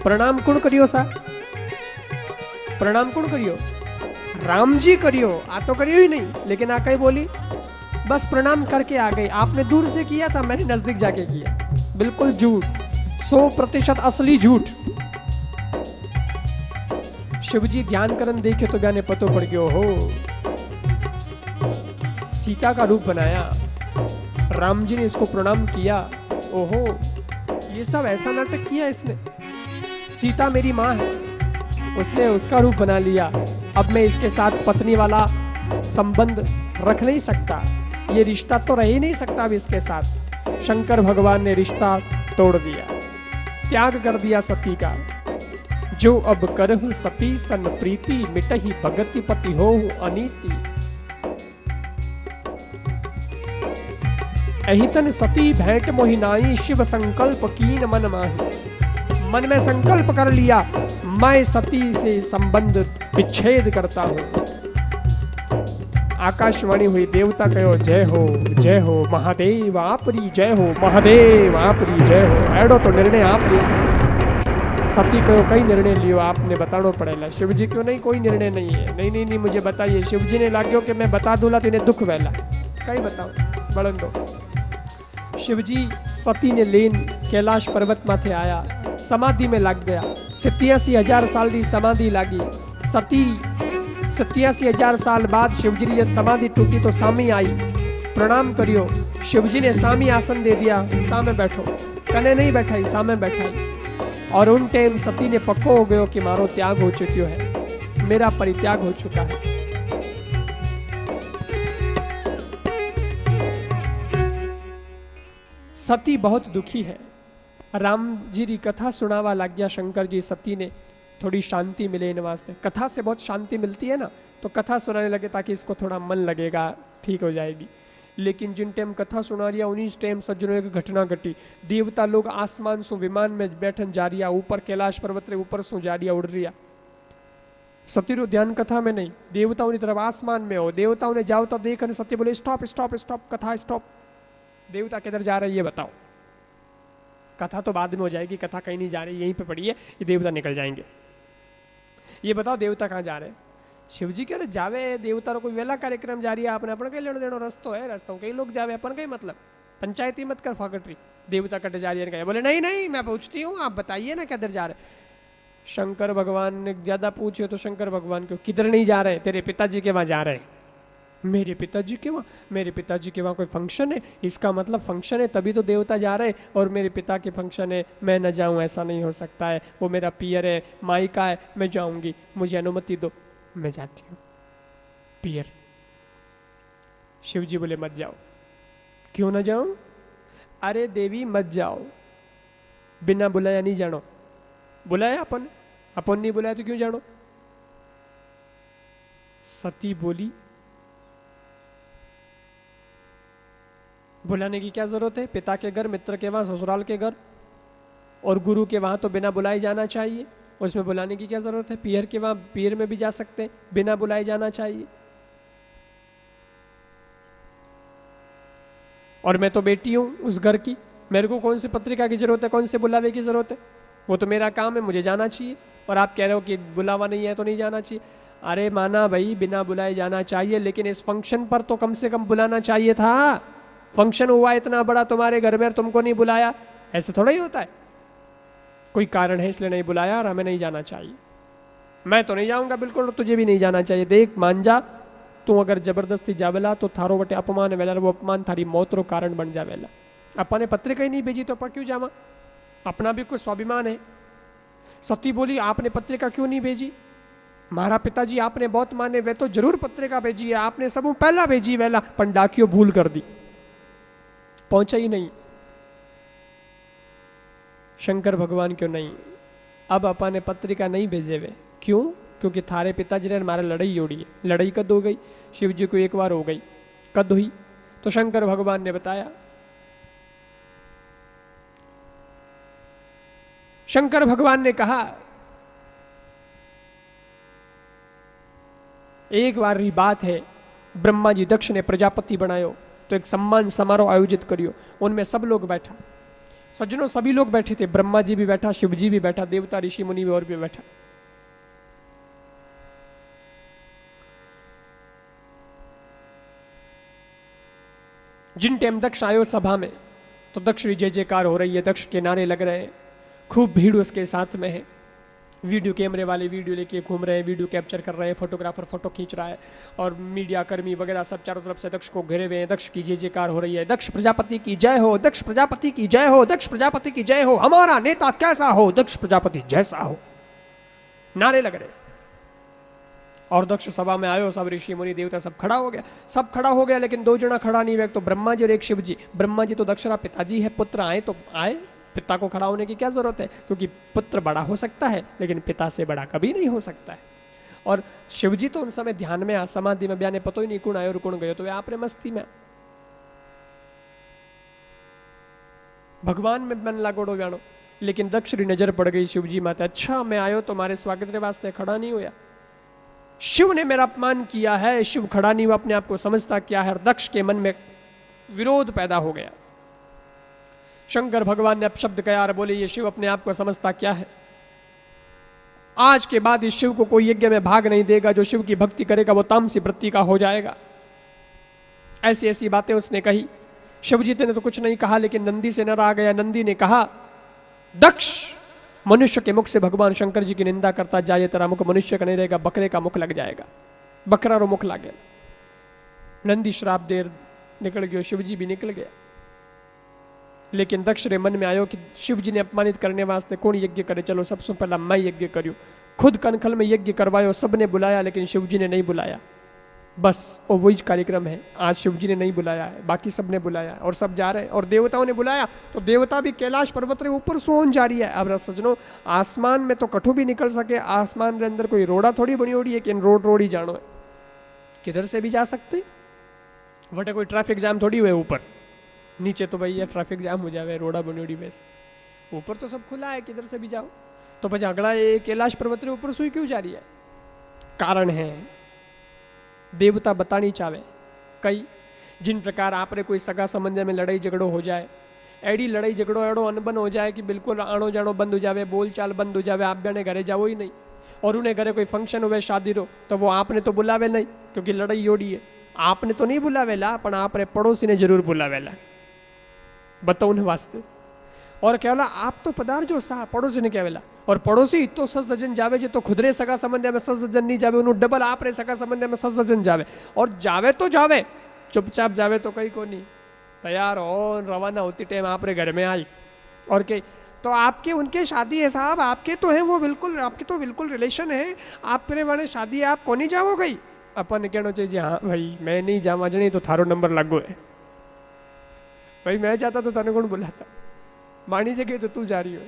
प्रणाम कौन करियो सा? प्रणाम कौन करियो? राम जी करियो, आ तो करियो ही नहीं। लेकिन आ कहीं बोली बस प्रणाम करके आ गई। आपने दूर से किया था, मैंने नजदीक जाके किया। बिल्कुल झूठ, 100% असली झूठ। शिवजी ध्यान करन देखे तो जाने पतो पड़ गयो हो, सीता का रूप बनाया, राम जी ने इसको प्रणाम किया। ओहो, ये सब ऐसा नाटक किया इसने। सीता मेरी माँ है, उसने उसका रूप बना लिया। अब मैं इसके साथ पत्नी वाला संबंध रख नहीं सकता, ये रिश्ता तो रह ही नहीं सकता अब इसके साथ। शंकर भगवान ने रिश्ता तोड़ दिया, त्याग कर दिया सती का। जो अब करहु सती सन प्रीति, मिटहि भगति पति होहु अनीति। अहितन सती भेंट मोहिनाई, शिव संकल्प कीन मन माही। मन में संकल्प कर लिया, मैं सती से संबंध विच्छेद करता हूं। आकाशवाणी हुई, देवता कहो जय हो महादेव आपरी जय हो, महादेव आपरी जय हो। एडो तो निर्णय आप ली सती कहो कई निर्णय लियो, आपने बताना पड़ेगा। शिव जी क्यों नहीं, कोई निर्णय नहीं है। नहीं मुझे बताइए। शिव जी ने लाग्यो कि मैं बता दूंगा तो इन्हें दुख वेला, कई बताओ बड़न दो। शिव जी सती ने लेन कैलाश पर्वत माथे आया, समाधि में लग गया। 87,000 साल की समाधि लागी। सती 87,000 साल बाद शिवजी की जब समाधि टूटी तो सामी आई, प्रणाम करियो। शिवजी ने सामी आसन दे दिया, सामे बैठो। कने नहीं बैठाई, सामे बैठाई। और उन टाइम सती ने पक्को हो गयो कि मारो त्याग हो चुक्यो है, मेरा परित्याग हो चुका है। सती बहुत दुखी है। राम जी की कथा सुनावा लग गया शंकर जी। सती ने थोड़ी शांति मिले इन वास्ते। कथा से बहुत शांति मिलती है ना, तो कथा सुनाने लगे ताकि इसको थोड़ा मन लगेगा, ठीक हो जाएगी। लेकिन जिन टाइम कथा सुना रिया उन्हीं टाइम सज्जनों की घटना घटी। देवता लोग आसमान सु विमान में बैठन जा रिया, ऊपर कैलाश पर्वत रे ऊपर सु जा रिया, उड़ रिया। सती रो ध्यान कथा में नहीं, देवताओं की तरफ आसमान में हो। देवताओं ने जाओ तो देख, सत्य बोले स्टॉप स्टॉप स्टॉप, कथा स्टॉप। देवता किधर जा रहे ये बताओ। कथा तो बाद में हो जाएगी, कथा कहीं नहीं जा रही, यहीं पे पड़ी है, ये देवता निकल जाएंगे। ये बताओ देवता कहाँ जा रहे हैं? शिव जी क्यों जावे? देवता रो कोई वेला कार्यक्रम जा रही है, आपने अपन कहीं लेनो देनो, रस्तो है, रास्ता कई लोग जावे, अपन कहीं मतलब पंचायती मत कर फाकटरी। देवता कटे जा रही है, बोले नहीं मैं पूछती हूँ, आप बताइए ना किधर जा रहे। शंकर भगवान ने ज्यादा पूछे तो शंकर भगवान क्यों किधर नहीं जा रहे? तेरे पिताजी के वहां जा रहे हैं। मेरे पिताजी के वहाँ? मेरे पिताजी के वहाँ कोई फंक्शन है, इसका मतलब फंक्शन है तभी तो देवता जा रहे हैं, और मेरे पिता के फंक्शन है, मैं न जाऊँ ऐसा नहीं हो सकता है। वो मेरा पियर है, मायका है, मैं जाऊँगी, मुझे अनुमति दो। मैं जाती हूँ पियर। शिव जी बोले मत जाओ। क्यों ना जाऊँ? अरे देवी मत जाओ, बिना बुलाया नहीं जानो। बुलाया अपन नहीं बुलाया तो क्यों जानो? सती बोली बुलाने की क्या जरूरत है? पिता के घर, मित्र के वहां, ससुराल के घर और गुरु के वहां तो बिना बुलाए जाना चाहिए, उसमें बुलाने की क्या जरूरत है? पीहर के वहां पीहर में भी जा सकते हैं, बिना बुलाए जाना चाहिए। और मैं तो बेटी हूं उस घर की, मेरे को कौन सी पत्रिका की जरूरत है, कौन से बुलावे की जरूरत है? वो तो मेरा काम है, मुझे जाना चाहिए। और आप कह रहे हो कि बुलावा नहीं है तो नहीं जाना चाहिए। अरे माना भाई बिना बुलाए जाना चाहिए, लेकिन इस फंक्शन पर तो कम से कम बुलाना चाहिए था। फंक्शन हुआ इतना बड़ा तुम्हारे घर में और तुमको नहीं बुलाया, ऐसे थोड़ा ही होता है। कोई कारण है इसलिए नहीं बुलाया और हमें नहीं जाना चाहिए। मैं तो नहीं जाऊंगा बिल्कुल, तुझे भी नहीं जाना चाहिए। देख मान जा, तू अगर जबरदस्ती जावेला तो थारो बटे अपमान वेला, वो अपमान थारी मौत रो कारण बन जावेला। अपा ने पत्रिका ही नहीं भेजी तो अपा क्यों जावा? अपना भी कुछ स्वाभिमान है। सती बोली आपने पत्रिका क्यों नहीं भेजी? मारा पिताजी आपने बहुत माने, वे तो जरूर पत्रिका भेजी है, आपने सब पहला भेजी वेला, पर डाकियो भूल कर दी, पहुंचा ही नहीं। शंकर भगवान क्यों नहीं? अब अपा ने पत्रिका नहीं भेजे वे, क्यों? क्योंकि थारे पिताजी ने हमारे लड़ाई जोड़ी है। लड़ाई कद हो गई? शिव जी को एक बार हो गई, कद हुई? तो शंकर भगवान ने बताया। शंकर भगवान ने कहा एक बार की बात है, ब्रह्मा जी दक्ष ने प्रजापति बनायो तो एक सम्मान समारोह आयोजित करियो, उनमें सब लोग बैठा। सज्जनों सभी लोग बैठे थे, ब्रह्मा जी भी बैठा, शिव जी भी बैठा, देवता ऋषि मुनि भी और भी बैठा। जिन टाइम दक्ष आयो सभा में तो दक्ष की जय जयकार हो रही है, दक्ष के नारे लग रहे हैं, खूब भीड़ उसके साथ में है। वीडियो कैमरे वाले वीडियो लेके घूम रहे हैं, वीडियो कैप्चर कर रहे हैं, फोटोग्राफर फोटो खींच रहा है और मीडिया कर्मी वगैरह सब चारों तरफ से दक्ष को घेरे हुए हैं। दक्ष की जय जयकार हो रही है, दक्ष प्रजापति की जय हो, दक्ष प्रजापति की जय हो, दक्ष प्रजापति की जय हो, हमारा नेता कैसा हो, दक्ष प्रजापति जैसा हो, नारे लग रहे। और दक्ष सभा में आयो, सब ऋषि मुनि देवता सब खड़ा हो गया, सब खड़ा हो गया, लेकिन दो जना खड़ा नहीं हुए, एक तो ब्रह्मा जी और एक शिव जी। ब्रह्मा जी तो दक्षरा पिताजी है, पुत्र आए तो आए, पिता को खड़ा होने की क्या जरूरत है, क्योंकि पुत्र बड़ा हो सकता है लेकिन पिता से बड़ा कभी नहीं हो सकता है। और शिव जी तो उन समय ध्यान में समाधि में बयाने पतो ही नहीं कुण आयो और कुण गयो, तो वे आपने मस्ती में भगवान में मन लागोड़ो जानो। लेकिन दक्ष री नजर पड़ गई शिव जी माते, अच्छा मैं आयो तो मारे स्वागत के वास्ते खड़ा नहीं हुआ, शिव ने मेरा अपमान किया है, शिव खड़ा नहीं हुआ, अपने आप को समझता क्या है। दक्ष के मन में विरोध पैदा हो गया। शंकर भगवान ने अपशब्द कहा और बोले ये शिव अपने आप को समझता क्या है, आज के बाद इस शिव को कोई यज्ञ में भाग नहीं देगा, जो शिव की भक्ति करेगा वो तामसी वृत्ति का हो जाएगा। ऐसी ऐसी बातें उसने कही। शिवजी ने तो कुछ नहीं कहा, लेकिन नंदी से न रहा गया। नंदी ने कहा दक्ष मनुष्य के मुख से भगवान शंकर जी की निंदा करता जाए, तेरा मुख मनुष्य का नहीं रहेगा, बकरे का मुख लग जाएगा, बकरा रो मुख लागे। नंदी श्राप देर निकल गयो, शिवजी भी निकल गया। लेकिन दक्ष रे मन में आयो कि शिव जी ने अपमानित करने वास्ते कौन यज्ञ करे, चलो सबसे पहला मैं यज्ञ करूं। खुद कनखल में यज्ञ करवायो, सबने बुलाया लेकिन शिव जी ने नहीं बुलाया। बस वो वही कार्यक्रम है, आज शिव जी ने नहीं बुलाया है, बाकी सबने बुलाया है और सब जा रहे हैं। और देवताओं ने बुलाया तो देवता भी कैलाश पर्वत रे ऊपर सोन जा रही है। अब सजनो आसमान में तो कठू भी निकल सके, आसमान के अंदर कोई रोड़ा थोड़ी बनी ओड़ी है कि रोड रोड ही जानो है, किधर से भी जा सकते, वटे कोई ट्रैफिक जाम थोड़ी हुए ऊपर, नीचे तो भैया ट्रैफिक जाम हो जाए, रोड़ा बनी ओड़ी वैसे, ऊपर तो सब खुला है, किधर से भी जाओ। तो बस अगला ये कैलाश पर्वत रे ऊपर सुई क्यों जा रही है, कारण है देवता बतानी चाहे। कई जिन प्रकार आप रे कोई सगा संबंध में लड़ाई झगड़ो हो जाए, एडी लड़ाई झगड़ो एड़ो अनबन हो जाए कि बिल्कुल आनो जानो बंद हो जाए, बोल चाल बंद हो जाए, आप बने घरे जाओ ही नहीं। और उन्हें घरे कोई फंक्शन हुए शादी रो तो वो आपने तो बुलावे नहीं, क्योंकि लड़ाई ओडी है, आपने तो नहीं बुलावेला, पण आप रे पड़ोसी ने जरूर बुलावेला, बताओ उन्हें वास्ते। और कहला आप तो पदार्थ सा, पड़ोसी ने कहला, और पड़ोसी तो 10 दजन जावे जे तो खुदरे सगा संबंध में 10 दजन नहीं जावे, उन्होंने डबल आप रे सगा संबंध में 10 दजन जावे। और जावे तो जावे, चुपचाप जावे तो कहीं को नहीं, तैयार हो रवाना होती टाइम आप रे घर में आई और कही तो आपके उनके शादी है साहब, आपके तो है वो बिल्कुल, आपके तो बिल्कुल रिलेशन है, आप रे वाले शादी है, आप को नहीं जाओ गई। अपन ने कहना चाहिए हाँ भाई मैं नहीं जावा जनी तो थारो नंबर लागो है, भाई मैं जाता तो तने कौन बुलाता, मानी जगह तो तू जा रही हो।